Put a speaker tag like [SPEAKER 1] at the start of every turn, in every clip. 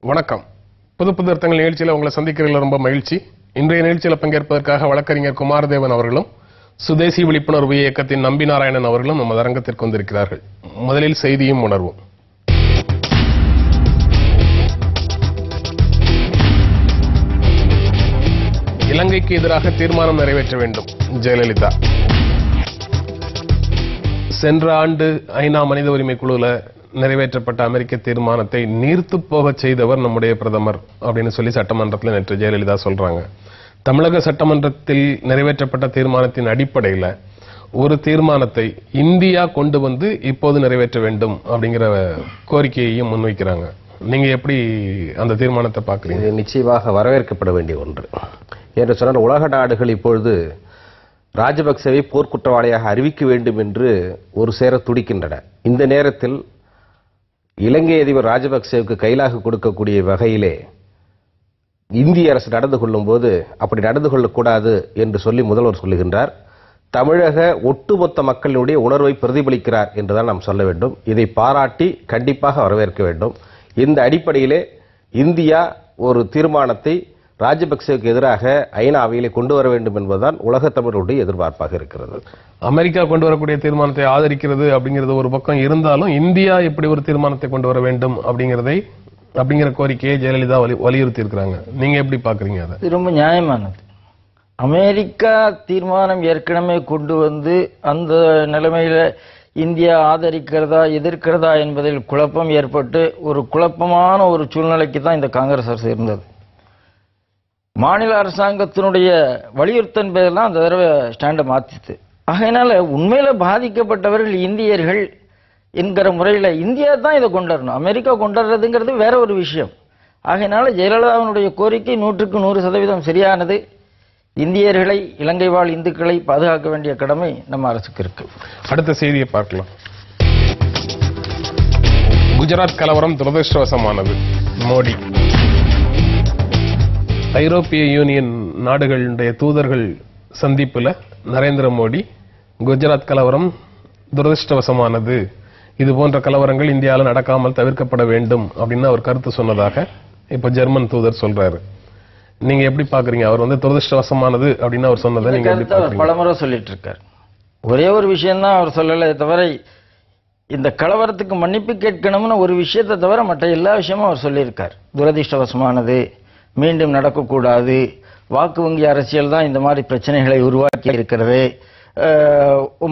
[SPEAKER 1] வணக்கம். புது புது அர்த்தங்கள் நிகழ்ச்சியில் உங்களை சந்திக்கிறதுல ரொம்ப மகிழ்ச்சி. இன்றைய நிகழ்ச்சியில் பங்கேற்பதற்காக வழக்கறிஞர் குமாரதேவன் அவர்களும் சுதேசி விழிப்புணர்வு இயக்கத்தின் நம்பி நாராயணன் அவர்களும் நம்ம அரங்கத்திற்கு வந்திருக்கிறார்கள். முதலில் செய்தியும் உணர்வும். இலங்கைக்கு எதிராக தீர்மானம் நிறைவேற்ற வேண்டும் ஜெயலலிதா. சென்ற ஆண்டு ஐநா மனித உரிமை குழுல நிறைவேற்றப்பட்ட அமெரிக்க தீர்மானத்தை நீர்த்து போக செய்தவர் நம்முடைய பிரதமர் அப்படின்னு சொல்லி சட்டமன்றத்தில் நேற்று ஜெயலலிதா சொல்றாங்க. தமிழக சட்டமன்றத்தில் நிறைவேற்றப்பட்ட தீர்மானத்தின் அடிப்படையில் ஒரு தீர்மானத்தை இந்தியா கொண்டு வந்து இப்போது நிறைவேற்ற வேண்டும் அப்படிங்கிற கோரிக்கையையும் முன்வைக்கிறாங்க. நீங்க எப்படி அந்த தீர்மானத்தை பார்க்கறீங்க?
[SPEAKER 2] இது நிச்சயமாக வரவேற்கப்பட வேண்டிய ஒன்று. என்று சொன்னால் உலக நாடுகள் இப்பொழுது ராஜபக்சவை போர்க்குற்றவாளியாக அறிவிக்க வேண்டும் என்று ஒரு சேர துடிக்கின்றன. இந்த நேரத்தில் இலங்கை அதிபர் ராஜபக்சேவுக்கு கைலாக கொடுக்கக்கூடிய வகையிலே இந்திய அரசு நடந்து கொள்ளும் போது அப்படி நடந்து கொள்ளக்கூடாது என்று சொல்லி முதல்வர் சொல்லுகின்றார். தமிழக ஒட்டுமொத்த மக்களினுடைய உணர்வை பிரதிபலிக்கிறார் என்றுதான் நாம் சொல்ல வேண்டும். இதை பாராட்டி கண்டிப்பாக வரவேற்க வேண்டும். இந்த அடிப்படையிலே இந்தியா ஒரு தீர்மானத்தை ராஜபக்சேவுக்கு எதிராக ஐநா அவையிலே கொண்டு வர வேண்டும் என்பதுதான் உலக தமிழருடைய எதிர்பார்ப்பாக இருக்கிறது.
[SPEAKER 1] அமெரிக்கா கொண்டு வரக்கூடிய தீர்மானத்தை ஆதரிக்கிறது அப்படிங்கிறது ஒரு பக்கம் இருந்தாலும் இந்தியா எப்படி ஒரு தீர்மானத்தை கொண்டு வர வேண்டும் அப்படிங்கிற கோரிக்கையை ஜெயலலிதா வலியுறுத்தி இருக்கிறாங்க. நீங்க எப்படி பாக்குறீங்க? அதை
[SPEAKER 3] ரொம்ப நியாயமானது. அமெரிக்கா தீர்மானம் ஏற்கனவே கொண்டு வந்து அந்த நிலைமையில இந்தியா ஆதரிக்கிறதா எதிர்க்கிறதா என்பதில் குழப்பம் ஏற்பட்டு ஒரு குழப்பமான ஒரு சூழ்நிலைக்கு தான் இந்த காங்கிரஸ் அரசு இருந்தது. மாநில அரசாங்கத்தினுடைய வலியுறுத்தன் பேரெல்லாம் அந்த தடவை ஸ்டாண்டை மாத்திட்டு, ஆகையினால உண்மையில பாதிக்கப்பட்டவர்கள் இந்தியர்கள் என்கிற முறையில் இந்தியா தான் இதை கொண்டு வரணும். அமெரிக்கா கொண்டு வர்றதுங்கிறது வேற ஒரு விஷயம். ஆகையினால ஜெயலலிதாவினுடைய கோரிக்கை 100% சரியானது. இந்தியர்களை, இலங்கை வாழ் இந்துக்களை பாதுகாக்க வேண்டிய கடமை நம்ம அரசுக்கு இருக்கு.
[SPEAKER 1] அடுத்த செய்தியை பார்க்கலாம். குஜராத் கலவரம் துரதிருஷ்டவசமானது. மோடி ஐரோப்பிய யூனியன் நாடுகளுடைய தூதர்கள் சந்திப்புல நரேந்திர மோடி குஜராத் கலவரம் துரதிருஷ்டவசமானது, இது போன்ற கலவரங்கள் இந்தியாவில் நடக்காமல் தவிர்க்கப்பட வேண்டும் அப்படின்னு அவர் கருத்து சொன்னதாக இப்ப ஜெர்மன் தூதர் சொல்றாரு. நீங்க எப்படி பாக்குறீங்க? அவர் துரதிருஷ்டவசமானது அப்படின்னு அவர் சொன்னதை நீங்க எப்படி பாக்குறீங்க?
[SPEAKER 3] பலமுறை சொல்லிட்டு இருக்கார். ஒரே ஒரு விஷயம் தான் அவர் சொல்லலை தவிர, இந்த கலவரத்துக்கு மன்னிப்பு கேட்கணும்னு ஒரு விஷயத்தை தவிர மற்ற எல்லா விஷயமும் அவர் சொல்லியிருக்கார். துரதிருஷ்டவசமானது, மீண்டும் நடக்கக்கூடாது, வாக்கு வங்கி அரசியல் தான் இந்த மாதிரி பிரச்சனைகளை உருவாக்கி இருக்கிறது,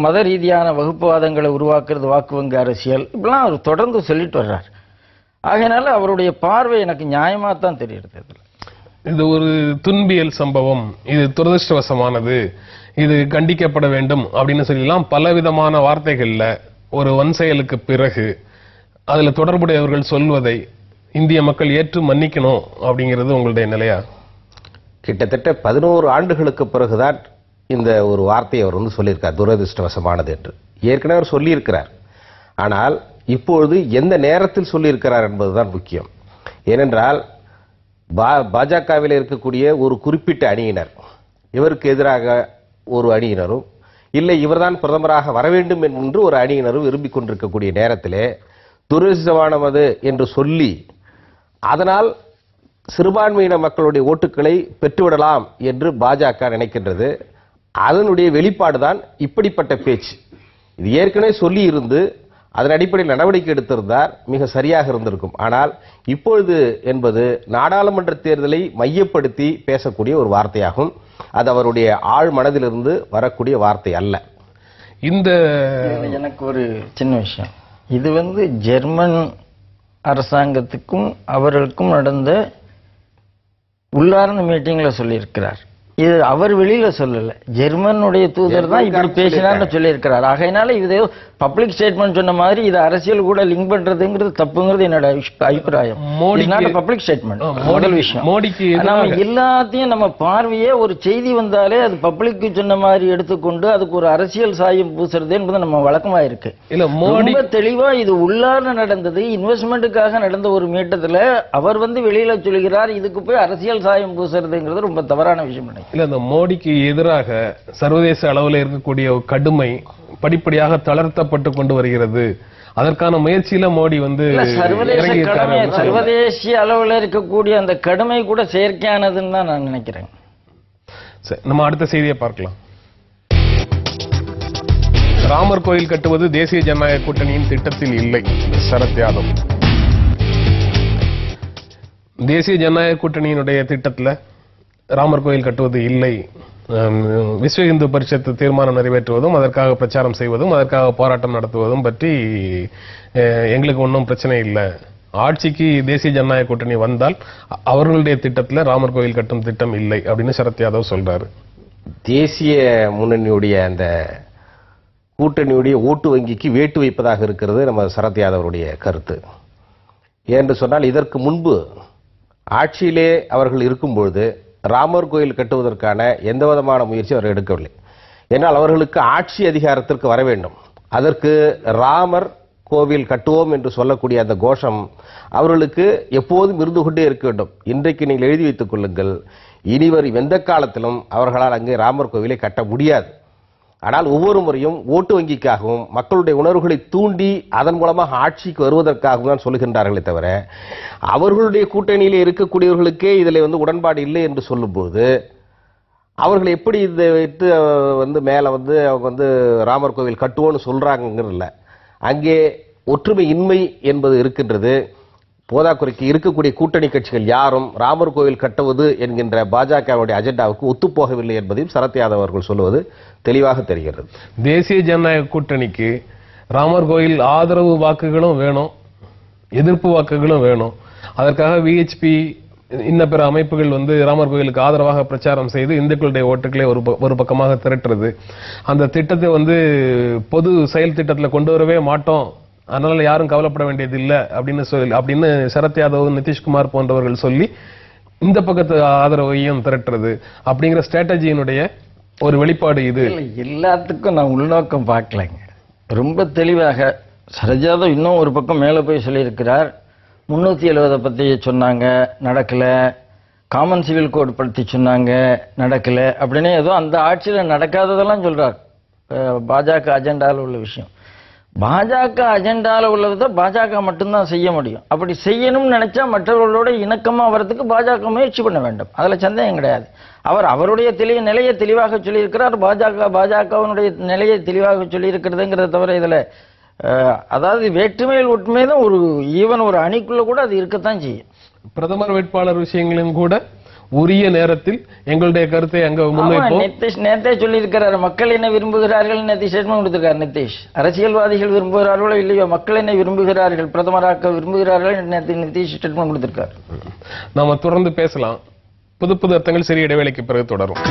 [SPEAKER 3] மத ரீதியான வகுப்புவாதங்களை உருவாக்குறது வாக்கு வங்கி அரசியல், இப்படிலாம் அவர் தொடர்ந்து சொல்லிட்டு வர்றார். ஆகையினால அவருடைய பார்வை எனக்கு நியாயமா தான் தெரியுது.
[SPEAKER 1] இது ஒரு துன்பியல் சம்பவம், இது துரதிருஷ்டவசமானது, இது கண்டிக்கப்பட வேண்டும் அப்படின்னு சொல்லலாம் பலவிதமான வார்த்தைகள்ல ஒரு வன்செயலுக்கு பிறகு அதுல தொடர்புடையவர்கள் சொல்வதை இந்திய மக்கள் ஏற்று மன்னிக்கணும் அப்படிங்கிறது உங்களுடைய நிலையா?
[SPEAKER 2] கிட்டத்தட்ட 11 ஆண்டுகளுக்கு பிறகுதான் இந்த ஒரு வார்த்தையை அவர் சொல்லியிருக்கார், துரதிருஷ்டவசமானது என்று. ஏற்கனவே அவர் சொல்லியிருக்கிறார். ஆனால் இப்பொழுது எந்த நேரத்தில் சொல்லியிருக்கிறார் என்பதுதான் முக்கியம். ஏனென்றால் பாஜகவில் இருக்கக்கூடிய ஒரு குறிப்பிட்ட அணியினர், இவருக்கு எதிராக ஒரு அணியினரும், இல்லை இவர்தான் பிரதமராக வர வேண்டும் என்று ஒரு அணியினரும் விரும்பிக் கொண்டிருக்கக்கூடிய நேரத்திலே துரதிருஷ்டமானது என்று சொல்லி அதனால் சிறுபான்மையின மக்களுடைய ஓட்டுக்களை பெற்றுவிடலாம் என்று பாஜக நினைக்கின்றது. அதனுடைய வெளிப்பாடுதான் இப்படிப்பட்ட பேச்சு. இது ஏற்கனவே சொல்லி இருந்து அதன் அடிப்படையில் நடவடிக்கை எடுத்திருந்தார் மிக சரியாக இருந்திருக்கும். ஆனால் இப்பொழுது என்பது நாடாளுமன்ற தேர்தலை மையப்படுத்தி பேசக்கூடிய ஒரு வார்த்தையாகும். அது அவருடைய ஆழ் மனதிலிருந்து வரக்கூடிய வார்த்தை அல்ல.
[SPEAKER 3] இந்த எனக்கு ஒரு சின்ன விஷயம், இது ஜெர்மன் அரசாங்கத்துக்கும் அவர்களுக்கும் நடந்த உள்ளார்ந்த மீட்டிங்ல சொல்லியிருக்கிறார். இது அவர் வெளியில சொல்லல, ஜெர்மனுடைய தூதர் தான் இப்படி பேசினார்னு சொல்லியிருக்கிறார். ஆகையினால இது பப்ளிக் ஸ்டேட்மெண்ட் சொன்ன மாதிரி இது அரசியல் கூட லிங்க் பண்றதுங்கிறது தப்புங்கிறது என்னோட அபிப்பிராயம். பப்ளிக் ஸ்டேட்மெண்ட் முதல் விஷயம். நம்ம எல்லாத்தையும் நம்ம பார்வையே ஒரு செய்தி வந்தாலே அது பப்ளிக்கு சொன்ன மாதிரி எடுத்துக்கொண்டு அதுக்கு ஒரு அரசியல் சாயம் பூசுறது என்பது நம்ம வழக்கமா இருக்கு. ரொம்ப தெளிவா இது உள்ளார்ந்து நடந்தது, இன்வெஸ்ட்மெண்ட்டுக்காக நடந்த ஒரு மீட்டத்துல அவர் வெளியில சொல்கிறார், இதுக்கு போய் அரசியல் சாயம் பூசுறதுங்கிறது ரொம்ப தவறான விஷயம்.
[SPEAKER 1] இல்ல, இந்த மோடிக்கு எதிராக சர்வதேச அளவில் இருக்கக்கூடிய கடுமை படிப்படியாக தளர்த்தப்பட்டு கொண்டு வருகிறது. அதற்கான முயற்சியில மோடி வந்து
[SPEAKER 3] சர்வதேசிய அளவில் இருக்கக்கூடிய அந்த கடுமை கூட செயற்கையானதுன்னு தான் நான் நினைக்கிறேன்.
[SPEAKER 1] நம்ம அடுத்த செய்தியை பார்க்கலாம். ராமர் கோயில் கட்டுவது தேசிய ஜனநாயக கூட்டணியின் திட்டத்தில் இல்லை, சரத் யாதவ். தேசிய ஜனநாயக கூட்டணியினுடைய திட்டத்தில் ராமர் கோயில் கட்டுவது இல்லை, விஸ்வ இந்து பரிஷத் தீர்மானம் நிறைவேற்றுவதும் அதற்காக பிரச்சாரம் செய்வதும் அதற்காக போராட்டம் நடத்துவதும் பற்றி எங்களுக்கு ஒன்றும் பிரச்சனை இல்லை. ஆட்சிக்கு தேசிய ஜனநாயக கூட்டணி வந்தால் அவர்களுடைய திட்டத்தில் ராமர் கோயில் கட்டும் திட்டம் இல்லை அப்படின்னு சரத் யாதவ் சொல்றாரு.
[SPEAKER 2] தேசிய முன்னணியுடைய அந்த கூட்டணியுடைய ஓட்டு வங்கிக்கு வேட்டு வைப்பதாக இருக்கிறது நம்ம சரத் யாதவருடைய கருத்து. ஏன்னு சொன்னால் இதற்கு முன்பு ஆட்சியிலே அவர்கள் இருக்கும்பொழுது ராமர் கோயில் கட்டுவதற்கான எந்த விதமான முயற்சி அவர் எடுக்கவில்லை. ஏன்னால் அவர்களுக்கு ஆட்சி அதிகாரத்திற்கு வர வேண்டும். அதற்கு ராமர் கோவில் கட்டுவோம் என்று சொல்லக்கூடிய அந்த கோஷம் அவர்களுக்கு எப்போதும் இருந்து கொண்டே இருக்க வேண்டும். இன்றைக்கு நீங்கள் எழுதி வைத்துக் கொள்ளுங்கள், இனிவரும் எந்த காலத்திலும் அவர்களால் அங்கே ராமர் கோவிலை கட்ட முடியாது. ஆனால் ஒவ்வொரு முறையும் ஓட்டு வங்கிக்காகவும் மக்களுடைய உணர்வுகளை தூண்டி அதன் மூலமாக ஆட்சிக்கு வருவதற்காகவும் தான் சொல்லுகின்றார்களே தவிர அவர்களுடைய கூட்டணியிலே இருக்கக்கூடியவர்களுக்கே இதில் வந்து உடன்பாடு இல்லை என்று சொல்லும்போது அவர்கள் எப்படி இதை வைத்து வந்து மேலே வந்து அவங்க வந்து ராமர் கோவில் கட்டுவோன்னு சொல்றாங்கங்கிறதுல அங்கே ஒற்றுமை இன்மை என்பது இருக்கின்றது. போதாக்குறைக்கு இருக்கக்கூடிய கூட்டணி கட்சிகள் யாரும் ராமர் கோவில் கட்டுவது என்கின்ற பாஜகவுடைய அஜெண்டாவுக்கு ஒத்துப்போகவில்லை என்பதையும் சரத் யாதவ் அவர்கள் சொல்லுவது தெளிவாக தெரிகிறது.
[SPEAKER 1] தேசிய ஜனநாயக கூட்டணிக்கு ராமர் கோயில் ஆதரவு வாக்குகளும் வேணும், எதிர்ப்பு வாக்குகளும் வேணும். அதற்காக விஹெச்பி இன்ன பிற அமைப்புகள் வந்து ராமர் கோயிலுக்கு ஆதரவாக பிரச்சாரம் செய்து இந்துக்களுடைய ஓட்டுகளை ஒரு பக்கமாக திரட்டுறது. அந்த திட்டத்தை வந்து பொது செயல் திட்டத்தில் கொண்டு வரவே மாட்டோம், அதனால யாரும் கவலைப்பட வேண்டியது இல்லை அப்படின்னு சரத் யாதவ், நிதிஷ்குமார் போன்றவர்கள் சொல்லி இந்த பக்கத்து ஆதரவையும் திரட்டுறது அப்படிங்கிற ஸ்ட்ராட்டஜியினுடைய ஒரு வெளிப்பாடு இது.
[SPEAKER 3] எல்லாத்துக்கும் நான் உள்நோக்கம் பார்க்கலைங்க. ரொம்ப தெளிவாக சரத் யாதவ் இன்னும் ஒரு பக்கம் மேலே போய் சொல்லியிருக்கிறார். 370 பற்றி சொன்னாங்க, நடக்கல. காமன் சிவில் கோட் பற்றி சொன்னாங்க, நடக்கல. அப்படின்னு ஏதோ அந்த ஆட்சியில் நடக்காததெல்லாம் சொல்றார். பாஜக அஜெண்டாவில் உள்ள விஷயம், பாஜக அஜெண்டாவில் உள்ளதை பாஜக மட்டும்தான் செய்ய முடியும். அப்படி செய்யணும்னு நினைச்சா மற்றவர்களோட இணக்கமா வரதுக்கு பாஜக முயற்சி பண்ண வேண்டும், அதுல சந்தேகம் கிடையாது. அவர் அவருடைய நிலையை தெளிவாக சொல்லியிருக்கிறார். பாஜகவினுடைய நிலையை தெளிவாக சொல்லியிருக்கிறதுங்கிறத தவிர இதுல அதாவது வேற்றுமையில் ஒற்றுமை தான் ஒரு ஈவன் ஒரு அணிக்குள்ள கூட அது இருக்கத்தான் செய்யும்.
[SPEAKER 1] பிரதமர் வேட்பாளர் விஷயங்களும் கூட உரிய நேரத்தில் எங்களுடைய கருத்தை அங்க முன்வைப்போம்.
[SPEAKER 3] நிதிஷ் நேரத்தை சொல்லி இருக்கிறார், மக்கள் என்ன விரும்புகிறார்கள் நேற்று ஸ்டேட்மெண்ட் கொடுத்திருக்கார் நிதிஷ். அரசியல்வாதிகள் விரும்புகிறார்களோ இல்லையோ, மக்கள் என்ன விரும்புகிறார்கள், பிரதமராக்க விரும்புகிறார்கள் நேற்று நிதிஷ் ஸ்டேட்மெண்ட் கொடுத்திருக்கார்.
[SPEAKER 1] நாம தொடர்ந்து பேசலாம். புது புது அர்த்தங்கள் சிறிய இடைவேளைக்கு பிறகு தொடரும்.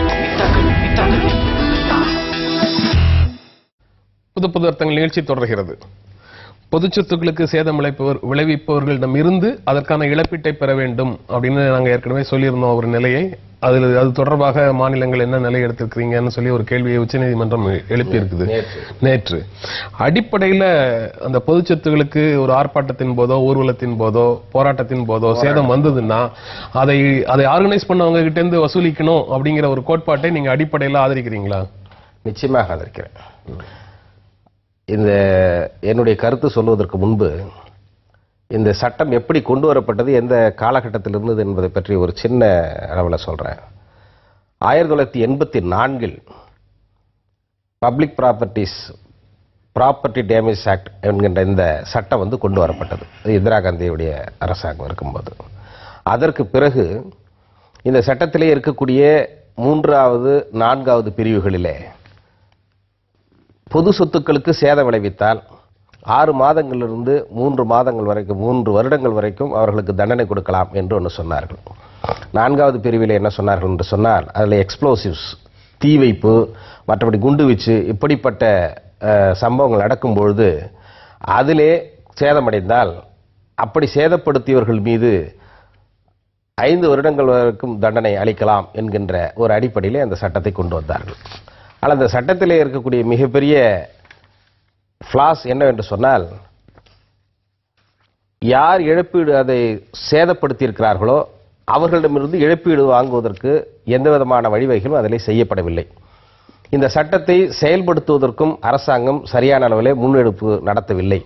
[SPEAKER 1] புது புது அர்த்தங்கள் நிகழ்ச்சி தொடர்கிறது. பொது சொத்துக்களுக்கு சேதம் விளைவிப்பவர்களிடம் இருந்து அதற்கான இழப்பீட்டை பெற வேண்டும் அப்படின்னு நாங்கள் ஏற்கனவே சொல்லியிருந்தோம் ஒரு நிலையை. அது தொடர்பாக மாநிலங்கள் என்ன நிலை எடுத்திருக்கிறீங்கன்னு சொல்லி ஒரு கேள்வியை உச்சநீதிமன்றம் எழுப்பியிருக்குது நேற்று. அடிப்படையில் அந்த பொது சொத்துக்களுக்கு ஒரு ஆர்ப்பாட்டத்தின் போதோ, ஊர்வலத்தின் போதோ, போராட்டத்தின் போதோ சேதம் வந்ததுன்னா அதை ஆர்கனைஸ் பண்ணவங்க கிட்ட இருந்து வசூலிக்கணும் அப்படிங்கிற ஒரு கோட்பாட்டை நீங்க அடிப்படையில் ஆதரிக்கிறீங்களா?
[SPEAKER 2] நிச்சயமாக ஆதரிக்கிறேன். இந்த என்னுடைய கருத்து சொல்வதற்கு முன்பு இந்த சட்டம் எப்படி கொண்டு வரப்பட்டது, எந்த காலகட்டத்தில் இருந்தது என்பதை பற்றி ஒரு சின்ன அளவில் சொல்கிறேன். 1984 பப்ளிக் ப்ராப்பர்ட்டி டேமேஜ் ஆக்ட் என்கின்ற இந்த சட்டம் வந்து கொண்டு வரப்பட்டது இந்திரா காந்தியுடைய அரசாங்கம் இருக்கும்போது. அதற்கு பிறகு இந்த சட்டத்திலே இருக்கக்கூடிய 3வது 4வது பிரிவுகளிலே பொது சொத்துக்களுக்கு சேதம் விளைவித்தால் 6 மாதங்களிலிருந்து 3 மாதங்கள் வரைக்கும் 3 வருடங்கள் வரைக்கும் அவர்களுக்கு தண்டனை கொடுக்கலாம் என்று ஒன்று சொன்னார்கள். 4வது பிரிவில் என்ன சொன்னார்கள் என்று சொன்னால், அதில் எக்ஸ்ப்ளோசிவ்ஸ், தீ வைப்பு, மற்றபடி குண்டுவீச்சு இப்படிப்பட்ட சம்பவங்கள் நடக்கும் பொழுது அதிலே சேதமடைந்தால் அப்படி சேதப்படுத்தியவர்கள் மீது 5 வருடங்கள் வரைக்கும் தண்டனை அளிக்கலாம் என்கின்ற ஒரு அடிப்படையிலே அந்த சட்டத்தை கொண்டு வந்தார்கள். ஆனால் அந்த சட்டத்திலே இருக்கக்கூடிய மிகப்பெரிய ஃப்ளாஸ் என்னவென்று சொன்னால், யார் இழப்பீடு அதை சேதப்படுத்தியிருக்கிறார்களோ அவர்களிடமிருந்து இழப்பீடு வாங்குவதற்கு எந்த விதமான வழிவகைகளும் அதில் செய்யப்படவில்லை. இந்த சட்டத்தை செயல்படுத்துவதற்கும் அரசாங்கம் சரியான அளவிலே முன்னெடுப்பு நடத்தவில்லை.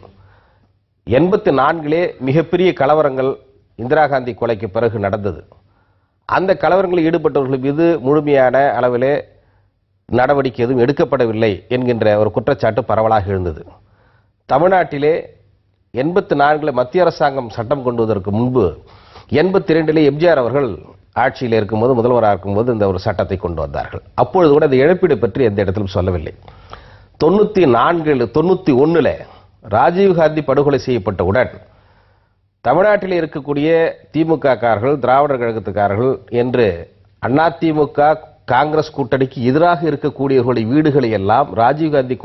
[SPEAKER 2] 84 மிகப்பெரிய கலவரங்கள் இந்திரா காந்தி கொலைக்கு பிறகு நடந்தது. அந்த கலவரங்களில் ஈடுபட்டவர்கள் மீது முழுமையான அளவிலே நடவடிக்கை எதுவும் எடுக்கப்படவில்லை என்கின்ற ஒரு குற்றச்சாட்டு பரவலாக எழுந்தது. தமிழ்நாட்டிலே 84 மத்திய அரசாங்கம் சட்டம் கொண்டு வருவதற்கு முன்பு 82 எம்ஜிஆர் அவர்கள் ஆட்சியில் இருக்கும்போது, முதல்வராக இருக்கும்போது இந்த ஒரு சட்டத்தை கொண்டு வந்தார்கள். அப்பொழுது கூட அந்த இழப்பீடு பற்றி எந்த இடத்திலும் சொல்லவில்லை. 91 ராஜீவ்காந்தி படுகொலை செய்யப்பட்டவுடன் தமிழ்நாட்டில் இருக்கக்கூடிய திமுக காரர்கள், திராவிடர் கழகத்துக்காரர்கள் என்று அதிமுக காங்கிரஸ் கூட்டணிக்கு எதிராக இருக்கக்கூடியவர்களுடைய வீடுகளை எல்லாம் ராஜீவ்காந்தி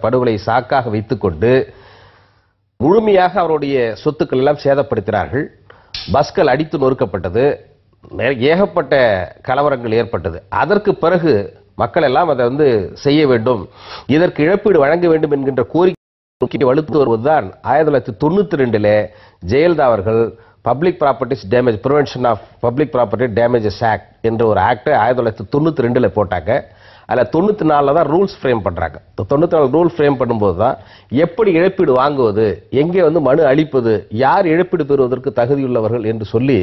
[SPEAKER 2] படுகொலை சாக்காக வைத்துக்கொண்டு முழுமையாக அவருடைய சொத்துக்கள் எல்லாம் சேதப்படுத்தினார்கள். பஸ்கள் அடித்து நொறுக்கப்பட்டது. ஏகப்பட்ட கலவரங்கள் ஏற்பட்டது. அதற்கு பிறகு மக்கள் எல்லாம் அதை செய்ய வேண்டும், இதற்கு இழப்பீடு வழங்க வேண்டும் என்கின்ற கோரிக்கை வலுத்து வருவதுதான் 1992 ஜெயலலிதா அவர்கள் public properties damage prevention of public property damages act என்ற ஒரு ஆக்டை 1992 போட்டாங்க. அதில் 94 தான் ரூல்ஸ் ஃப்ரேம் பண்றாங்க. 94 ரூல் ஃப்ரேம் பண்ணும்போது தான் எப்படி இழப்பீடு வாங்குவது, எங்கே மனு அளிப்பது, யார் இழப்பீடு பெறுவதற்கு தகுதியுள்ளவர்கள் என்று சொல்லி,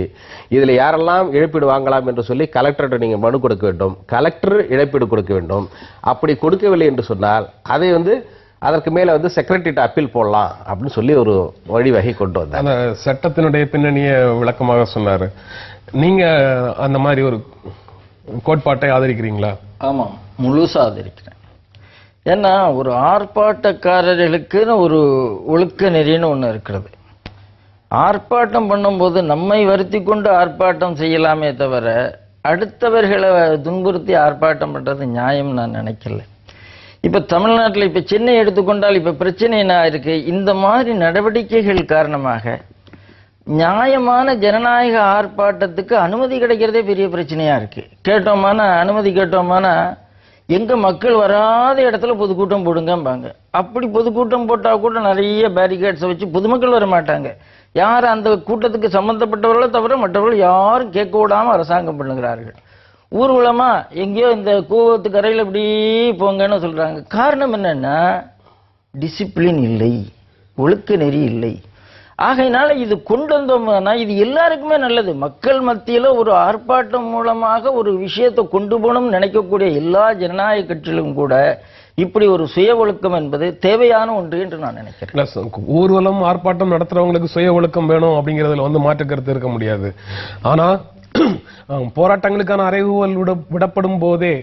[SPEAKER 2] இதில் யாரெல்லாம் இழப்பீடு வாங்கலாம் என்று சொல்லி கலெக்டர்கிட்ட நீங்கள் மனு கொடுக்க வேண்டும், கலெக்டர் இழப்பீடு கொடுக்க வேண்டும். அப்படி கொடுக்கவில்லை என்று சொன்னால் அதை அதற்கு மேல செக்ரட்டரிட்ட அப்பீல் போடலாம் அப்படின்னு சொல்லி ஒரு வழிவகை கொண்டு வந்தார்.
[SPEAKER 1] அந்த சட்டத்தினுடைய பின்னணியை விளக்கமாக சொன்னாரு. நீங்க அந்த மாதிரி ஒரு கோட்பாட்டை ஆதரிக்கிறீங்களா?
[SPEAKER 3] ஆமாம், முழுசா ஆதரிக்கிறேன். ஏன்னா ஒரு ஆர்ப்பாட்டக்காரர்களுக்குன்னு ஒரு ஒழுக்க நெறின்னு ஒன்று இருக்கிறது. ஆர்ப்பாட்டம் பண்ணும்போது நம்மை வருத்தி கொண்டு ஆர்ப்பாட்டம் செய்யலாமே தவிர அடுத்தவர்களை துன்புறுத்தி ஆர்ப்பாட்டம் பண்றது நியாயம் நான் நினைக்கல. இப்ப தமிழ்நாட்டில் இப்ப சென்னை எடுத்துக்கொண்டால் இப்ப பிரச்சனை என்ன இருக்கு, இந்த மாதிரி நடவடிக்கைகள் காரணமாக நியாயமான ஜனநாயக ஆர்ப்பாட்டத்துக்கு அனுமதி கிடைக்கிறதே பெரிய பிரச்சனையா இருக்கு. அனுமதி கேட்டோமானா எங்க மக்கள் வராத இடத்துல பொதுக்கூட்டம் போடுங்கம்பாங்க. அப்படி பொதுக்கூட்டம் போட்டா கூட நிறைய பேரிகேட்ஸை வச்சு பொதுமக்கள் வர மாட்டாங்க. யார் அந்த கூட்டத்துக்கு சம்பந்தப்பட்டவர்களோ தவிர மற்றவர்கள் யாரும் கேட்க விடாம அரசாங்கம் பண்ணுகிறார்கள். ஊர்வலமா எங்கேயோ இந்த கூவத்து கரையில் இப்படி போங்கன்னு சொல்றாங்க. காரணம் என்னன்னா டிசிப்ளின் இல்லை, ஒழுக்க நெறி இல்லை. ஆகையினால இது கொண்டு வந்தோம்னா இது எல்லாருக்குமே நல்லது. மக்கள் மத்தியில ஒரு ஆர்ப்பாட்டம் மூலமாக ஒரு விஷயத்தை கொண்டு போகணும்னு நினைக்கக்கூடிய எல்லா ஜனநாயக கட்சிகளும் கூட இப்படி ஒரு சுய ஒழுக்கம் என்பது தேவையான ஒன்று என்று நான் நினைக்கிறேன்.
[SPEAKER 1] ஊர்வலம் ஆர்ப்பாட்டம் நடத்துறவங்களுக்கு சுய ஒழுக்கம் வேணும் அப்படிங்கறதுல மாற்று கருத்து இருக்க முடியாது. ஆனா போராட்டங்களுக்கான அறைகூவல் விடப்படும் போதே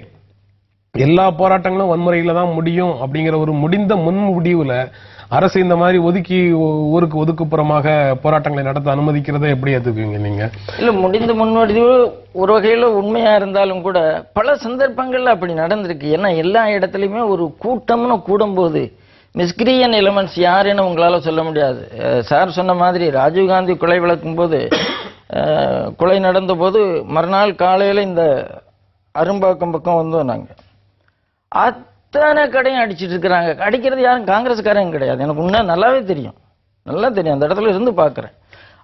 [SPEAKER 1] எல்லா போராட்டங்களும் வன்முறையில தான் முடியும் அப்படிங்கிற ஒரு முடிந்த முன் முடிவுல அரசு இந்த மாதிரி ஒதுக்கி ஊருக்கு ஒதுக்குப்புறமாக போராட்டங்களை நடத்த அனுமதிக்கிறத எப்படி ஏத்துக்குவீங்க நீங்க?
[SPEAKER 3] இல்ல, முடிந்த முன்வடிவு ஒரு வகையில உண்மையா இருந்தாலும் கூட பல சந்தர்ப்பங்கள்ல அப்படி நடந்திருக்கு. ஏன்னா எல்லா இடத்துலயுமே ஒரு கூட்டம்னு கூடும்போது மிஸ்கிரியன் எலிமெண்ட்ஸ் யாருன்னு உங்களால சொல்ல முடியாது. சார் சொன்ன மாதிரி ராஜீவ்காந்தி கொலை விளக்கும் போது, கொலை நடந்த போது மறுநாள் காலையில இந்த அரும்பாக்கம் பக்கம் வந்தோம் நாங்க. அத்தனை கடையும் அடிச்சிட்டு இருக்கிறாங்க. அடிக்கிறது யாரும் காங்கிரஸ்காரங்க கிடையாது. எனக்கு உண்மை நல்லாவே தெரியும், நல்லா தெரியும், அந்த இடத்துல இருந்து பார்க்குறேன்.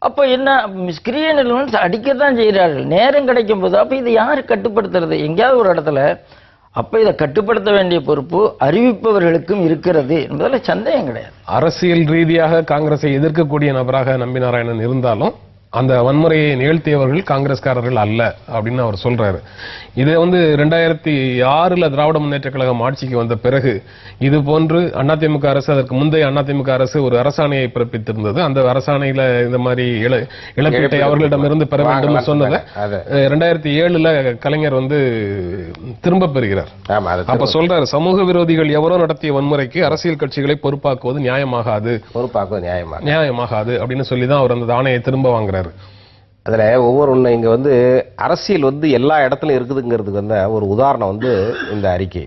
[SPEAKER 3] அப்போ என்ன, மிஸ்கிரியன் எலிமெண்ட்ஸ் அடிக்கத்தான் செய்கிறார்கள் நேரம் கிடைக்கும் போது. அப்போ இதை யார் கட்டுப்படுத்துறது? எங்கேயாவது ஒரு இடத்துல. அப்போ இதை கட்டுப்படுத்த வேண்டிய பொறுப்பு அறிவிப்பவர்களுக்கும் இருக்கிறது என்பதில் சந்தேகம் கிடையாது.
[SPEAKER 1] அரசியல் ரீதியாக காங்கிரஸை எதிர்க்கக்கூடிய நபராக நம்பி நாராயணன் இருந்தாலும் அந்த வன்முறையை நிகழ்த்தியவர்கள் காங்கிரஸ்காரர்கள் அல்ல அப்படின்னு அவர் சொல்றாரு. இது 2006 திராவிட முன்னேற்ற கழகம் ஆட்சிக்கு வந்த பிறகு இது போன்று அதிமுக அரசு, அதற்கு முந்தைய அதிமுக அரசு ஒரு அரசாணையை பிறப்பித்திருந்தது. அந்த அரசாணையில இந்த மாதிரி இழப்பீட்டை அவர்களிடமிருந்து பெற வேண்டும் சொன்னதை 2007 கலைஞர் திரும்ப பெறுகிறார். அப்ப சொல்றாரு, சமூக விரோதிகள் எவரோ நடத்திய வன்முறைக்கு அரசியல் கட்சிகளை பொறுப்பாக்குவது நியாயமாகாது அப்படின்னு சொல்லிதான் அவர் அந்த ஆணையை திரும்ப வாங்குறாரு.
[SPEAKER 2] அதுல ஒவ்வொரு இங்க அரசியல் எல்லா இடத்துலயும் இருக்குதுங்கிறதுக்கு ஒரு உதாரணம் இந்த அறிக்கை.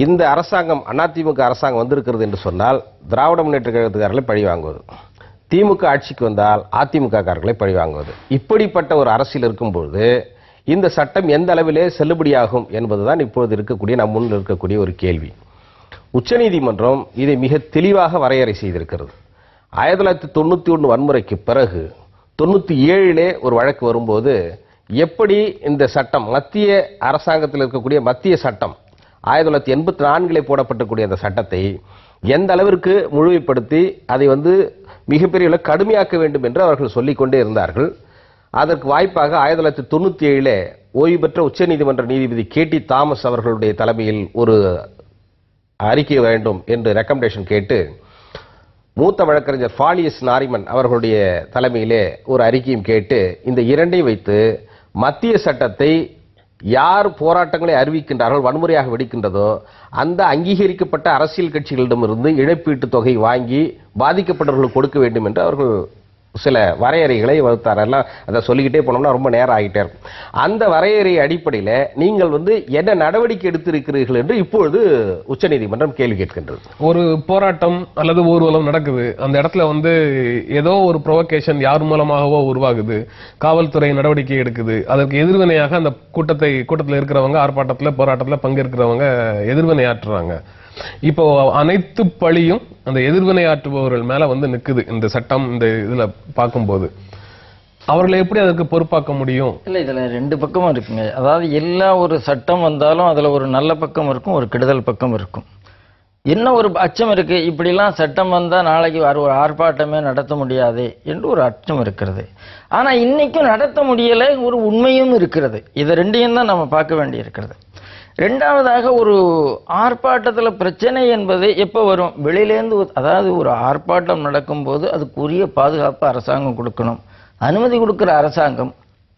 [SPEAKER 2] இந்த அரசாங்கம், அதிமுக அரசாங்கம் வந்திருக்கிறது என்று சொன்னால் திராவிட முன்னேற்ற கழகத்துக்காரர்களை பழி வாங்குவது, திமுக ஆட்சிக்கு வந்தால் அதிமுக காரர்களை பழி வாங்குவது, இப்படிப்பட்ட ஒரு அரசியல் இருக்கும்போது இந்த சட்டம் எந்த அளவிலே செல்லுபடியாகும் என்பதுதான் இப்பொழுது இருக்கக்கூடிய நம் முன் இருக்கக்கூடிய ஒரு கேள்வி. உச்சநீதிமன்றம் இதை மிக தெளிவாக வரையறை செய்திருக்கிறது. 1991 வன்முறைக்கு பிறகு 97 ஒரு வழக்கு வரும்போது எப்படி இந்த சட்டம், மத்திய அரசாங்கத்தில் இருக்கக்கூடிய மத்திய சட்டம் 1984 போடப்பட்டக்கூடிய அந்த சட்டத்தை எந்த அளவிற்கு முழுமைப்படுத்தி அதை மிகப்பெரிய கடுமையாக்க வேண்டும் என்று அவர்கள் சொல்லிக்கொண்டே இருந்தார்கள். அதற்கு வாய்ப்பாக 1997 ஓய்வு பெற்ற உச்சநீதிமன்ற நீதிபதி KT தாமஸ் அவர்களுடைய தலைமையில் ஒரு அறிக்கை வேண்டும் என்று ரெக்கமெண்டேஷன் கேட்டு மூத்த வழக்கறிஞர் ஃபாலியஸ் நாரிமன் அவர்களுடைய தலைமையிலே ஒரு அறிக்கையும் கேட்டு இந்த இரண்டையும் வைத்து மத்திய சட்டத்தை யார் போராட்டங்களை அறிவிக்கின்றார்கள், வன்முறையாக வெடிக்கின்றதோ அந்த அங்கீகரிக்கப்பட்ட அரசியல் கட்சிகளிடமிருந்து இழப்பீட்டுத் தொகை வாங்கி பாதிக்கப்பட்டவர்களுக்கு கொடுக்க வேண்டும் என்று அவர்கள் சில வரையறைகளை வகுத்தார். எல்லாம் அதை சொல்லிக்கிட்டே போனோம்னா ரொம்ப நேரம் ஆகிட்டே இருக்கும். அந்த வரையறை அடிப்படையில் நீங்கள் என்ன நடவடிக்கை எடுத்திருக்கிறீர்கள் என்று இப்பொழுது உச்சநீதிமன்றம் கேள்வி கேட்கின்றது.
[SPEAKER 1] ஒரு போராட்டம் அல்லது ஊர்வலம் நடக்குது, அந்த இடத்துல ஏதோ ஒரு ப்ரொவோகேஷன் யார் மூலமாகவோ உருவாகுது, காவல்துறை நடவடிக்கை எடுக்குது. அதற்கு எதிர்வினையாக அந்த கூட்டத்தில் இருக்கிறவங்க, ஆர்ப்பாட்டத்தில் போராட்டத்தில் பங்கேற்கிறவங்க எதிர்வினையாற்றுறாங்க. இப்போ அனைத்து பழியும் அந்த எதிர்வினையாற்றுபவர்கள் மேல நிக்குது. இந்த சட்டம் இந்த இதுல பார்க்கும்போது அவர்களை எப்படி அதற்கு பொறுப்பாக்க முடியும்?
[SPEAKER 3] இல்ல, இதுல ரெண்டு பக்கமும் இருக்குங்க. அதாவது எல்லா ஒரு சட்டம் வந்தாலும் அதுல ஒரு நல்ல பக்கம் இருக்கும், ஒரு கெடுதல் பக்கம் இருக்கும். என்ன ஒரு அச்சம் இருக்கு, இப்படிலாம் சட்டம் வந்தா நாளைக்கு ஒரு ஆர்ப்பாட்டமே நடத்த முடியாது என்று ஒரு அச்சம் இருக்கிறது. ஆனா இன்னைக்கும் நடத்த முடியல ஒரு உண்மையும் இருக்கிறது. இதை ரெண்டையும் தான் நம்ம பார்க்க வேண்டி இருக்கிறது. ரெண்டாவதாக, ஒரு ஆர்ப்பாட்டத்தில் பிரச்சனை என்பது எப்போ வரும்? வெளியிலேருந்து. அதாவது ஒரு ஆர்ப்பாட்டம் நடக்கும்போது அதுக்குரிய பாதுகாப்பு அரசாங்கம் கொடுக்கணும். அனுமதி கொடுக்கிற அரசாங்கம்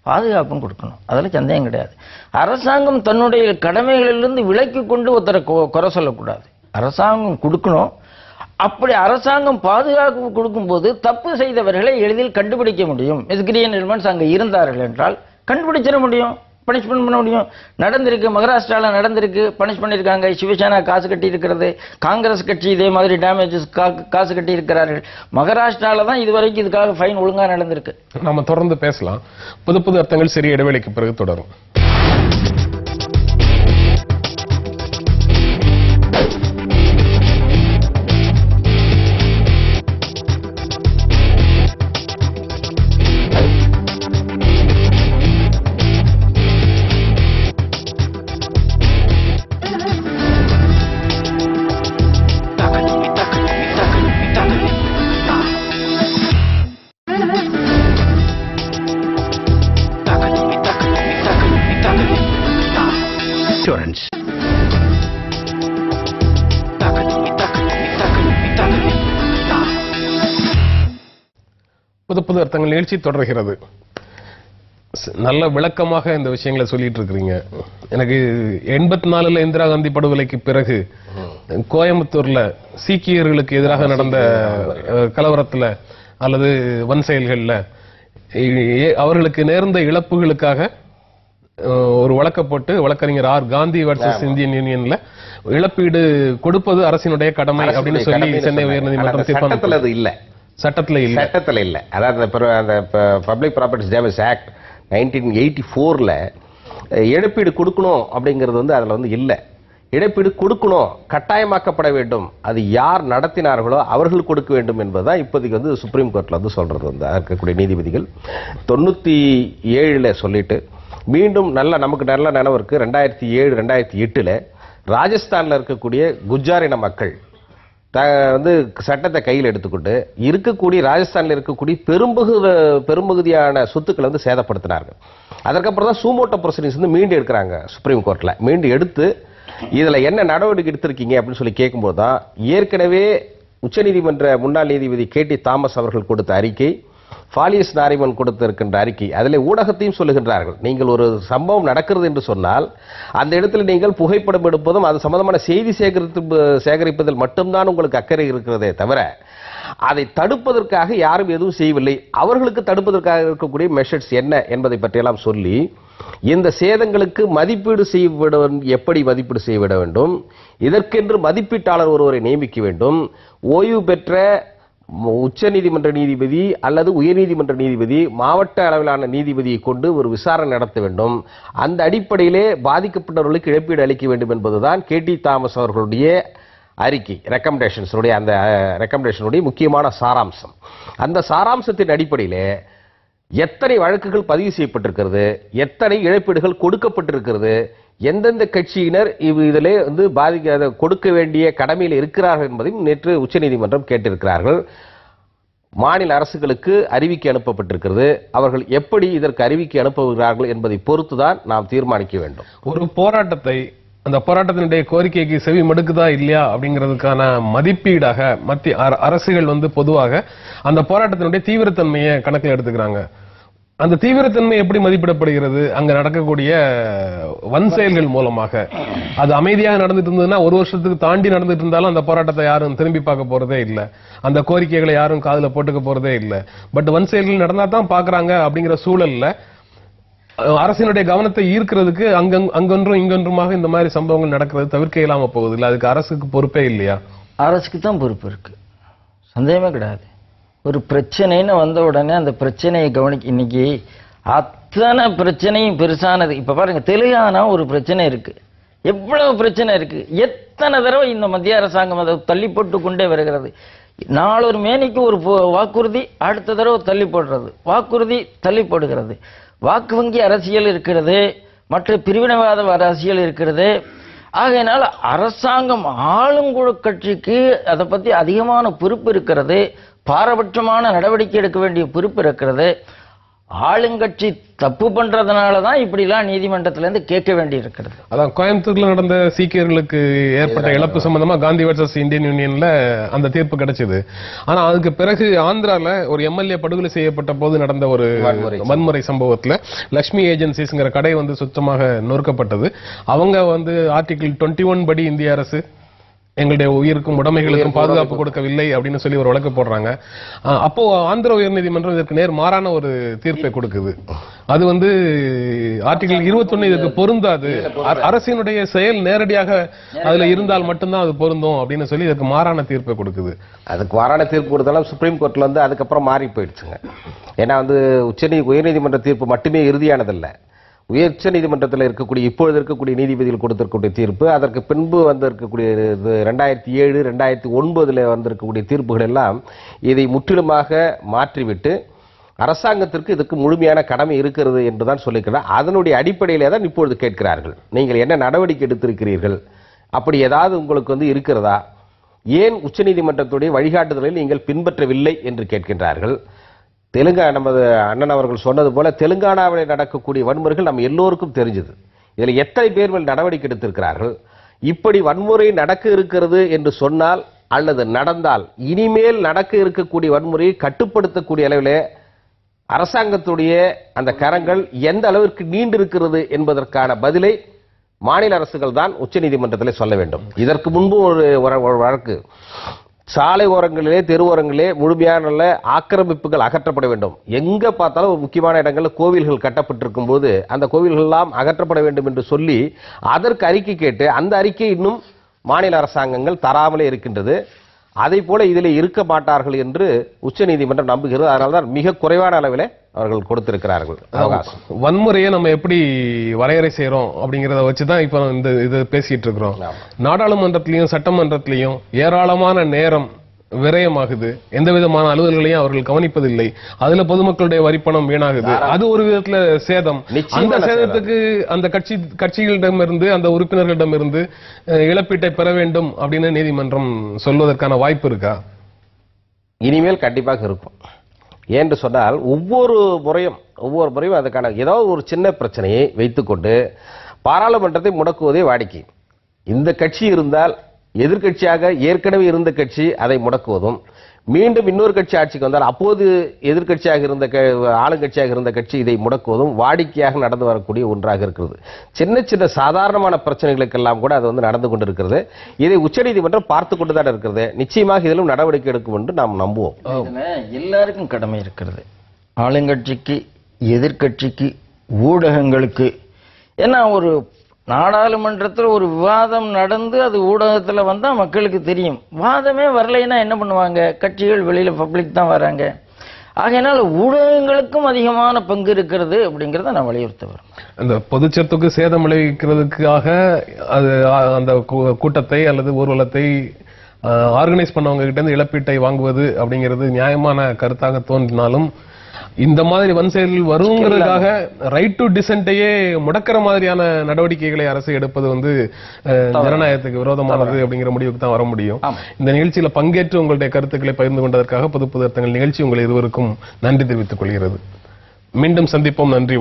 [SPEAKER 3] பாதுகாப்பும் கொடுக்கணும், அதில் சந்தேகம் கிடையாது. அரசாங்கம் தன்னுடைய கடமைகளிலிருந்து விலக்கி கொண்டு ஒருத்தரை குறை சொல்லக்கூடாது. அரசாங்கம் கொடுக்கணும். அப்படி அரசாங்கம் பாதுகாப்பு கொடுக்கும்போது தப்பு செய்தவர்களை எளிதில் கண்டுபிடிக்க முடியும். மிஸ்கிரியன் எலிமெண்ட்ஸ் அங்கே இருந்தார்கள் என்றால் கண்டுபிடிச்சிட முடியும், பனிஷ்மெண்ட் பண்ண முடியும். நடந்திருக்கு, மகாராஷ்டிராவில் நடந்திருக்கு, பனிஷ் பண்ணியிருக்காங்க. சிவசேனா காசு கட்டி இருக்கிறது, காங்கிரஸ் கட்சி இதே மாதிரி டேமேஜஸ் காசு கட்டி இருக்கிறார்கள். மகாராஷ்டிராவில் தான் இதுவரைக்கும் இதுக்காக ஃபைன் ஒழுங்கா நடந்திருக்கு.
[SPEAKER 1] நம்ம தொடர்ந்து பேசலாம். புது அர்த்தங்கள் சிறிய இடைவெளிக்கு பிறகு தொடரும். புது அர்த்தங்கள் நிகழ்ச்சி தொடர்கிறது. நல்ல விளக்கமாக இந்த விஷயங்களை சொல்லிட்டு இருக்கிறீங்க. எனக்கு 84 இந்திரா காந்தி படுகொலைக்கு பிறகு கோயம்புத்தூர்ல சீக்கியர்களுக்கு எதிராக நடந்த கலவரத்துல அல்லது வன் செயல்கள்ல அவர்களுக்கு நேர்ந்த இழப்புகளுக்காக ஒரு வழக்க போட்டு வழக்கறிஞர் ஆர் காந்தி வர்சஸ் இந்தியன் யூனியன்ல இழப்பீடு கொடுப்பது அரசினுடைய கடமை அப்படின்னு சொல்லி சென்னை உயர்நீதிமன்றம் சட்டத்துல
[SPEAKER 2] இல்ல. அதாவது அந்த பப்ளிக் ப்ராப்பர்ட்டிஸ் டேமேஜ் ஆக்ட் 1984ல இழப்பீடு கொடுக்கணும் அப்படிங்கிறது அதுல இல்ல. இழப்பீடு கொடுக்கணும், கட்டாயமாக்கப்பட வேண்டும். அது யார் நடத்தினார்களோ அவர்கள் கொடுக்க வேண்டும் என்பதுதான் இப்போதைக்கு சுப்ரீம் கோர்ட்ல சொல்றது. இருக்கக்கூடிய நீதிபதிகள் 97ல சொல்லிட்டு மீண்டும் நமக்கு நல்ல நினைவு இருக்கு. 2007 2008ல ராஜஸ்தான்ல இருக்கக்கூடிய குஜாரின மக்கள் சட்டத்தை கையில் எடுத்துக்கொண்டு இருக்கக்கூடிய ராஜஸ்தான்ல இருக்கக்கூடிய பெரும்பகுதியான சொத்துக்களை சேதப்படுத்தினார்கள். அதற்கப்புறம் தான் சூமோட்டோ ப்ரொசீடிங்ஸ் மீண்டு எடுக்கிறாங்க சுப்ரீம் கோர்ட்ல. மீண்டு எடுத்து இதுல என்ன நடவடிக்கை எடுத்திருக்கீங்க அப்படின்னு சொல்லி கேட்கும்போது தான் ஏற்கனவே உச்சநீதிமன்ற முன்னாள் நீதிபதி KT தாமஸ் அவர்கள் கொடுத்த அறிக்கை, ஃபாலியஸ் நாரிமன் கொடுத்திருக்கின்ற அறிக்கை, அதில் ஊடகத்தையும் சொல்லுகின்றார்கள். நீங்கள் ஒரு சம்பவம் நடக்கிறது என்று சொன்னால் அந்த இடத்துல நீங்கள் புகைப்படம் எடுப்பதும் அது சம்பந்தமான செய்தி சேகரிப்பதில் மட்டும்தான் உங்களுக்கு அக்கறை இருக்கிறதே தவிர அதை தடுப்பதற்காக யாரும் எதுவும் செய்யவில்லை. அவர்களுக்கு தடுப்பதற்காக இருக்கக்கூடிய மெஷர்ஸ் என்ன என்பதை பற்றியெல்லாம் சொல்லி இந்த சேதங்களுக்கு மதிப்பீடு செய்யப்பட எப்படி மதிப்பீடு செய்யப்பட வேண்டும், இதற்கென்று மதிப்பீட்டாளர் ஒருவரை நியமிக்க வேண்டும். ஓய்வு பெற்ற உச்சநீதிமன்ற நீதிபதி அல்லது உயர்நீதிமன்ற நீதிபதி மாவட்ட அளவிலான நீதிபதியை கொண்டு ஒரு விசாரணை நடத்த வேண்டும். அந்த அடிப்படையிலே பாதிக்கப்பட்டவர்களுக்கு இழப்பீடு அளிக்க வேண்டும் என்பதுதான் KT தாமஸ் அவர்களுடைய அறிக்கை, ரெக்கமெண்டேஷன்ஸுடைய அந்த ரெக்கமெண்டேஷனுடைய முக்கியமான சாராம்சம். அந்த சாராம்சத்தின் அடிப்படையிலே எத்தனை வழக்குகள் பதிவு செய்யப்பட்டிருக்கிறது, எத்தனை இழப்பீடுகள் கொடுக்கப்பட்டிருக்கிறது, எந்தெந்த கட்சியினர் இதிலே வந்து பாதிக்க கொடுக்க வேண்டிய கடமையில் இருக்கிறார்கள் என்பதையும் நேற்று உச்சநீதிமன்றம் கேட்டிருக்கிறார்கள். மாநில அரசுகளுக்கு அறிவிக்கை அனுப்பப்பட்டிருக்கிறது. அவர்கள் எப்படி இதற்கு அறிவிக்கை அனுப்புகிறார்கள் என்பதை பொறுத்துதான் நாம் தீர்மானிக்க வேண்டும்.
[SPEAKER 1] ஒரு போராட்டத்தை அந்த போராட்டத்தினுடைய கோரிக்கைக்கு செவி மடுக்குதா இல்லையா அப்படிங்கிறதுக்கான மதிப்பீடாக மத்திய அரசுகள் வந்து பொதுவாக அந்த போராட்டத்தினுடைய தீவிரத்தன்மையை கணக்கில் எடுத்துக்கிறாங்க. அந்த தீவிரத்தன்மை எப்படி மதிப்பிடப்படுகிறது? அங்க நடக்கக்கூடிய வன் செயல்கள் மூலமாக. அது அமைதியாக நடந்துட்டு இருந்ததுன்னா ஒரு வருஷத்துக்கு தாண்டி நடந்துட்டு இருந்தாலும் அந்த போராட்டத்தை யாரும் திரும்பி பார்க்க போறதே இல்லை, அந்த கோரிக்கைகளை யாரும் காதுல போட்டுக்க போறதே இல்லை. பட் வன் செயல்கள் நடந்தா தான் பாக்குறாங்க. அப்படிங்கிற சூழல்ல அரசினுடைய கவனத்தை ஈர்க்கிறதுக்கு அங்கொன்றும் இங்கொன்றுமாக இந்த மாதிரி சம்பவங்கள் நடக்கிறது தவிர்க்க இல்லாம போகுது இல்ல? அதுக்கு அரசுக்கு பொறுப்பே இல்லையா?
[SPEAKER 3] அரசுக்கு தான் பொறுப்பு இருக்கு, சந்தேகமே கிடையாது. ஒரு பிரச்சனைன்னு வந்த உடனே அந்த பிரச்சனையை கவனிக்க, இன்னைக்கு அத்தனை பிரச்சனையும் பெருசானது. இப்ப பாருங்க, தெலுங்கானா ஒரு பிரச்சனை இருக்கு, எவ்வளவு பிரச்சனை இருக்கு, எத்தனை தடவை இந்த மத்திய அரசாங்கம் அதை தள்ளி போட்டு கொண்டே வருகிறது. நாளொரு மேனிக்கு ஒரு வாக்குறுதி, அடுத்த தடவை தள்ளி போடுறது, வாக்குறுதி தள்ளி போடுகிறது. வாக்கு வங்கி அரசியல் இருக்கிறது, மற்ற பிரிவினைவாத அரசியல் இருக்கிறது. ஆகையினால் அரசாங்கம் ஆளுங்குழு கட்சிக்கு அதை பத்தி அதிகமான பொறுப்பு இருக்கிறது, பாரபட்சமான நடவடிக்கை எடுக்க வேண்டிய பொறுப்பு இருக்கிறது. ஆளுங்கட்சி தப்பு பண்றதுனாலதான் இப்படிலாம் நீதிமன்றத்திலிருந்து கேட்க வேண்டி இருக்கிறது.
[SPEAKER 1] அதான் கோயம்புத்தூர்ல நடந்த சீக்கியர்களுக்கு ஏற்பட்ட இழப்பு சம்பந்தமா காந்தி வர்சஸ் இந்தியன் யூனியன்ல அந்த தீர்ப்பு கிடைச்சது. ஆனா அதுக்கு பிறகு ஆந்திரால ஒரு எம்எல்ஏ படுகொலை செய்யப்பட்ட போது நடந்த ஒரு வன்முறை சம்பவத்துல லட்சுமி ஏஜென்சிஸ்ங்கிற கடை வந்து சுத்தமாக நொறுக்கப்பட்டது. அவங்க வந்து ஆர்டிகிள் 21 படி இந்திய அரசு எங்களுடைய உயிருக்கும் உடைமைகளுக்கும் பாதுகாப்பு கொடுக்கவில்லை அப்படின்னு சொல்லி ஒரு வழக்கு போடுறாங்க. அப்போ ஆந்திர உயர்நீதிமன்றம் இதற்கு நேர் மாறான ஒரு தீர்ப்பை கொடுக்குது. அது வந்து ஆர்டிகிள் 21 இதற்கு பொருந்தாது, அரசினுடைய செயல் நேரடியாக அதுல இருந்தால் மட்டும்தான் அது பொருந்தும் அப்படின்னு சொல்லி இதற்கு மாறான தீர்ப்பை கொடுக்குது.
[SPEAKER 2] அதுக்கு மாறான தீர்ப்பு கொடுத்தாலும் சுப்ரீம் கோர்ட்ல வந்து அதுக்கப்புறம் மாறி போயிடுச்சுங்க. ஏன்னா வந்து உயர்நீதிமன்ற தீர்ப்பு மட்டுமே இறுதியானதல்ல. உச்ச நீதிமன்றத்தில் இருக்கக்கூடிய இப்பொழுது இருக்கக்கூடிய நீதிபதிகள் கொடுத்திருக்கக்கூடிய தீர்ப்பு, அதற்கு பின்பு வந்திருக்கக்கூடிய 2007 2009 வந்திருக்கக்கூடிய தீர்ப்புகள் எல்லாம் இதை முற்றிலுமாக மாற்றிவிட்டு அரசாங்கத்திற்கு இதுக்கு முழுமையான கடமை இருக்கிறது என்றுதான் சொல்லியிருக்கிறார். அதனுடைய அடிப்படையிலே தான் இப்பொழுது கேட்கிறார்கள், நீங்கள் என்ன நடவடிக்கை எடுத்திருக்கிறீர்கள், அப்படி ஏதாவது உங்களுக்கு வந்து இருக்கிறதா, ஏன் உச்சநீதிமன்றத்துடைய வழிகாட்டுதலை நீங்கள் பின்பற்றவில்லை என்று கேட்கின்றார்கள். தெலுங்கானா, நமது அண்ணன் அவர்கள் சொன்னது போல தெலுங்கானாவில் நடக்கக்கூடிய வன்முறைகள் நம்ம எல்லோருக்கும் தெரிஞ்சது. இதில் எத்தனை பேர் மேல் நடவடிக்கை எடுத்திருக்கிறார்கள்? இப்படி வன்முறை நடக்க இருக்கிறது என்று சொன்னால் அல்லது நடந்தால் இனிமேல் நடக்க இருக்கக்கூடிய வன்முறையை கட்டுப்படுத்தக்கூடிய அளவிலே அரசாங்கத்துடைய அந்த கரங்கள் எந்த அளவிற்கு நீண்டிருக்கிறது என்பதற்கான பதிலை மாநில அரசுகள் தான் உச்சநீதிமன்றத்தில் சொல்ல வேண்டும். இதற்கு முன்பு ஒரு வழக்கு, சாலை ஓரங்களிலே தெருவோரங்களிலே முழுமையான ஆக்கிரமிப்புகள் அகற்றப்பட வேண்டும். எங்க பார்த்தாலும் ஒரு முக்கியமான இடங்களில் கோவில்கள் கட்டப்பட்டிருக்கும் போது அந்த கோவில்கள் எல்லாம் அகற்றப்பட வேண்டும் என்று சொல்லி அதற்கு அறிக்கை கேட்டு அந்த அறிக்கை இன்னும் மாநில அரசாங்கங்கள் தராமலே இருக்கின்றது. அதை போல இதிலே இருக்க மாட்டார்கள் என்று உச்சநீதிமன்றம் நம்புகிறது. அதனால்தான் மிக குறைவான அளவிலே அவர்கள் கொடுத்திருக்கிறார்கள் அவகாசம்.
[SPEAKER 1] வன்முறையை நம்ம எப்படி வரையறை செய்யறோம் அப்படிங்கறத வச்சுதான் இப்ப இந்த இது பேசிட்டு இருக்கிறோம். நாடாளுமன்றத்திலையும் சட்டமன்றத்திலையும் ஏராளமான நேரம் விரயமாகுது, எந்த விதமான அலுவல்களையும் அவர்கள் கவனிப்பதில்லை. அதுல பொதுமக்களுடைய வரிப்பணம் வீணாகுது. அது ஒரு விதத்துல சேதம். அந்த சேதத்துக்கு அந்த கட்சிகளிடமிருந்து அந்த உறுப்பினர்களிடமிருந்து இழப்பீட்டை பெற வேண்டும் அப்படின்னு நீதிமன்றம் சொல்வதற்கான வாய்ப்பு இருக்கா?
[SPEAKER 2] இனிமேல் கண்டிப்பாக இருக்கும். ஏன்னு சொன்னால் ஒவ்வொரு முறையும் அதுக்கான ஏதாவது ஒரு சின்ன பிரச்சனையை வைத்துக்கொண்டு பாராளுமன்றத்தை முடக்குவதே வாடிக்கை. இந்த கட்சி இருந்தால் எதிர்கட்சியாக ஏற்கனவே இருந்த கட்சி அதை முடக்குவதும், மீண்டும் இன்னொரு கட்சி ஆட்சிக்கு வந்தால் அப்போது எதிர்கட்சியாக இருந்த ஆளுங்கட்சியாக இருந்த கட்சி இதை முடக்குவதும் வாடிக்கையாக நடந்து வரக்கூடிய ஒன்றாக இருக்கிறது. சின்ன சின்ன சாதாரணமான பிரச்சனைகளுக்கெல்லாம் கூட அது வந்து நடந்து கொண்டிருக்கிறது. இதை உச்சநீதிமன்றம் பார்த்து கொண்டுதான் இருக்கிறது. நிச்சயமாக இதிலும் நடவடிக்கை எடுக்கும் என்று நாம் நம்புவோம்.
[SPEAKER 3] எல்லாருக்கும் கடமை இருக்கிறது, ஆளுங்கட்சிக்கு, எதிர்கட்சிக்கு, ஊடகங்களுக்கு. ஏன்னா ஒரு நாடாளுமன்றத்தில் ஒரு விவாதம் நடந்து அது ஊடகத்தில் வந்தா மக்களுக்கு தெரியும். வாதமே வரலைன்னா என்ன பண்ணுவாங்க? கட்சிகள் வெளியில பப்ளிக் தான் வராங்க. ஆகையினால ஊடகங்களுக்கும் அதிகமான பங்கு இருக்கிறது அப்படிங்கறத நான் வலியுறுத்த வரேன்.
[SPEAKER 1] அந்த பொதுச்சத்துக்கு சேதம் விளைவிக்கிறதுக்காக அது அந்த கூட்டத்தை அல்லது ஊர்வலத்தை ஆர்கனைஸ் பண்ணவங்க கிட்ட இருந்து இழப்பீட்டை வாங்குவது அப்படிங்கிறது நியாயமான கருத்தாக தோன்றினாலும் இந்த மாதிரி வன் செயல்கள் வருங்கிறதுக்காக ரைட் டு டிசென்ட்டையே முடக்கிற மாதிரியான நடவடிக்கைகளை அரசு எடுப்பது வந்து ஜனநாயகத்துக்கு விரோதமானது அப்படிங்கிற முடிவுக்கு தான் வர முடியும். இந்த நிகழ்ச்சியில பங்கேற்று உங்களுடைய கருத்துக்களை பகிர்ந்து கொண்டதற்காக புது புது அர்த்தங்கள் நிகழ்ச்சி உங்கள் இருவருக்கும் நன்றி தெரிவித்துக் கொள்கிறது. மீண்டும் சந்திப்போம். நன்றி.